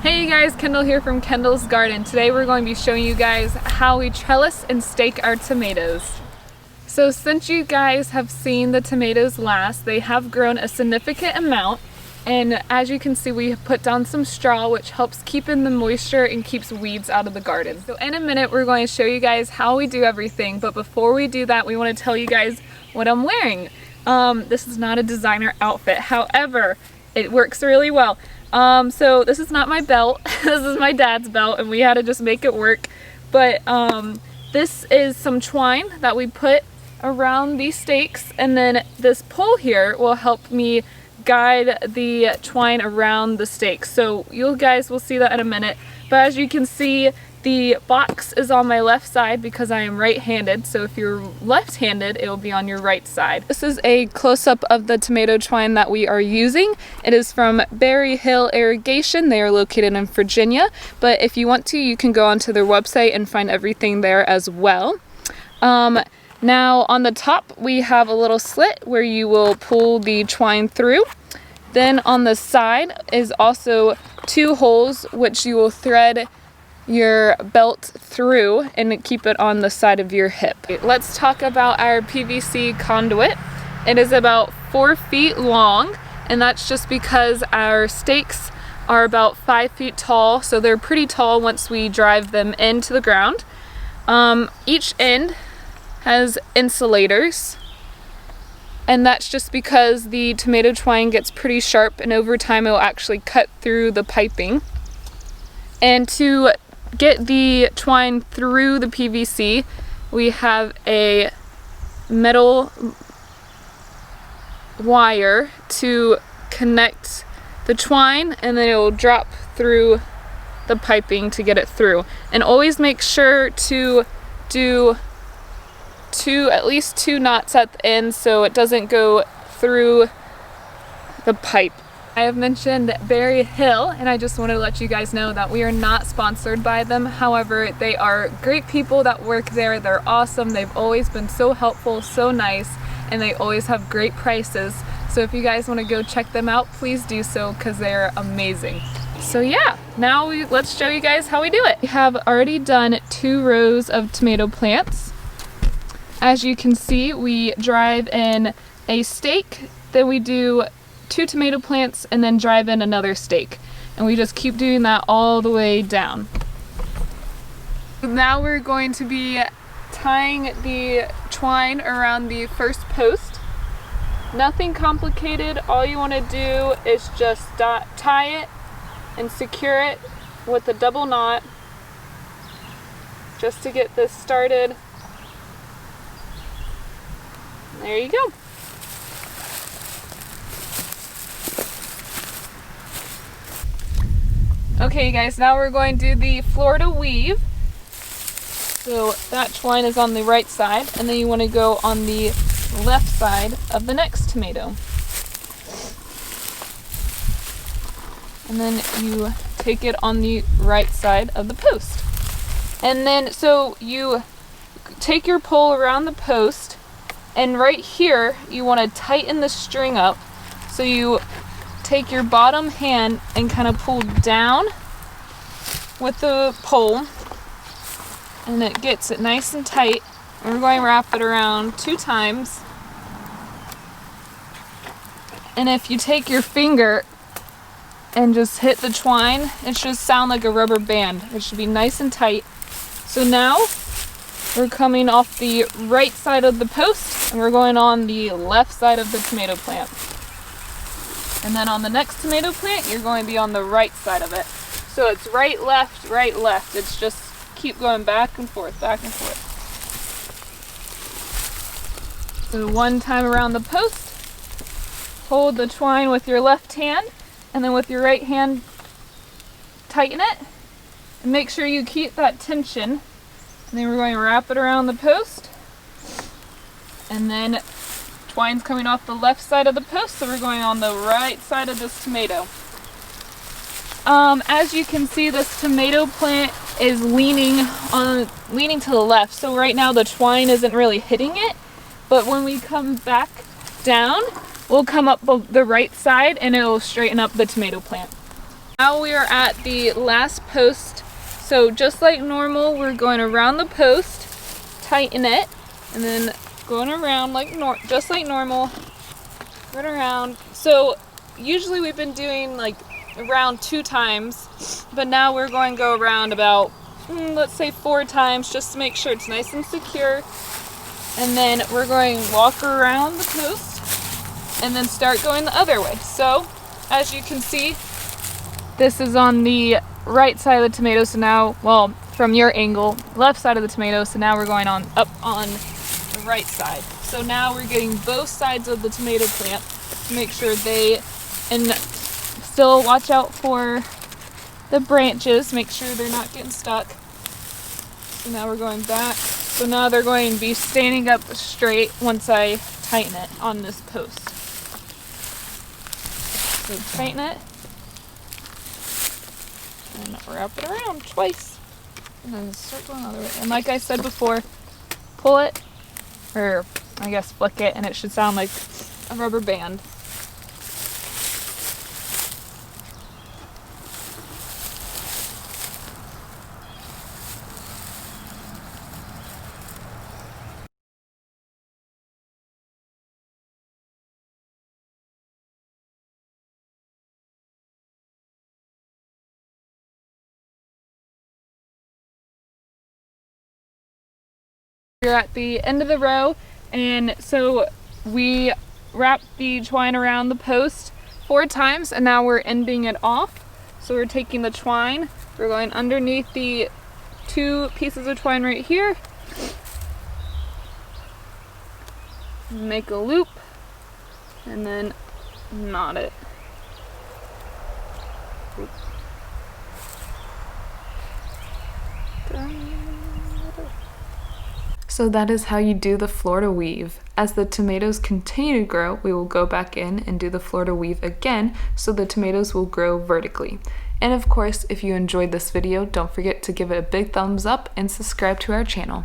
Hey you guys, Kendall here from Kendall's Garden. Today we're going to be showing you guys how we trellis and stake our tomatoes. So since you guys have seen the tomatoes last, they have grown a significant amount, and as you can see we have put down some straw which helps keep in the moisture and keeps weeds out of the garden. So in a minute we're going to show you guys how we do everything, but before we do that we want to tell you guys what I'm wearing. This is not a designer outfit, however it works really well. So this is not my belt, this is my dad's belt and we had to just make it work. But this is some twine that we put around these stakes, and then this pole here will help me guide the twine around the stakes. So you guys will see that in a minute. But as you can see, the box is on my left side because I am right-handed, so if you're left-handed, it will be on your right side. This is a close-up of the tomato twine that we are using. It is from Berry Hill Irrigation. They are located in Virginia, but if you want to, you can go onto their website and find everything there as well. Now on the top, we have a little slit where you will pull the twine through. Then on the side is also two holes which you will thread your belt through and keep it on the side of your hip. Let's talk about our PVC conduit. It is about 4 feet long, and that's just because our stakes are about 5 feet tall, so they're pretty tall once we drive them into the ground. Each end has insulators, and that's just because the tomato twine gets pretty sharp and over time it will actually cut through the piping. And to get the twine through the PVC, we have a metal wire to connect the twine, and then it will drop through the piping to get it through. And always make sure to do at least 2 knots at the end so it doesn't go through the pipe. I have mentioned Berry Hill, and I just want to let you guys know that we are not sponsored by them. However, they are great people that work there. They're awesome. They've always been so helpful, so nice, and they always have great prices. So if you guys want to go check them out, please do so because they're amazing. So yeah, now let's show you guys how we do it. We have already done 2 rows of tomato plants. As you can see, we drive in a stake, then we do 2 tomato plants, and then drive in another stake. And we just keep doing that all the way down. Now we're going to be tying the twine around the first post. Nothing complicated. All you want to do is just tie it and secure it with a double knot just to get this started. There you go. Okay guys, now we're going to do the Florida weave. So that twine is on the right side, and then you want to go on the left side of the next tomato. And then you take it on the right side of the post. And then so you take your pole around the post, and right here you want to tighten the string up. So you take your bottom hand and kind of pull down with the pole, and it gets it nice and tight. And we're going to wrap it around 2 times. And if you take your finger and just hit the twine, it should sound like a rubber band. It should be nice and tight. So now we're coming off the right side of the post, and we're going on the left side of the tomato plant. And then on the next tomato plant, you're going to be on the right side of it. So it's right, left, right, left. It's just keep going back and forth, back and forth. So 1 time around the post, hold the twine with your left hand, and then with your right hand, tighten it. And make sure you keep that tension. And then we're going to wrap it around the post. And then twine's coming off the left side of the post, so we're going on the right side of this tomato. As you can see, this tomato plant is leaning to the left, so right now the twine isn't really hitting it, but when we come back down, we'll come up the right side and it'll straighten up the tomato plant. Now we are at the last post. So just like normal, we're going around the post, tighten it, and then going around like just like normal, going around. So usually we've been doing like around 2 times, but now we're going to go around about, let's say 4 times, just to make sure it's nice and secure. And then we're going to walk around the post and then start going the other way. So as you can see, this is on the right side of the tomato, so now, well, from your angle, left side of the tomato, so now we're going on up on the right side. So now we're getting both sides of the tomato plant to make sure and still watch out for the branches, make sure they're not getting stuck. So now we're going back. So now they're going to be standing up straight once I tighten it on this post. So tighten it. And wrap it around twice. And then start going the other way. And like I said before, pull it, or I guess flick it, and it should sound like a rubber band. We're at the end of the row, and so we wrapped the twine around the post 4 times, and now we're ending it off. So we're taking the twine, we're going underneath the 2 pieces of twine right here, make a loop, and then knot it. So that is how you do the Florida weave. As the tomatoes continue to grow, we will go back in and do the Florida weave again, so the tomatoes will grow vertically. And of course, if you enjoyed this video, don't forget to give it a big thumbs up and subscribe to our channel.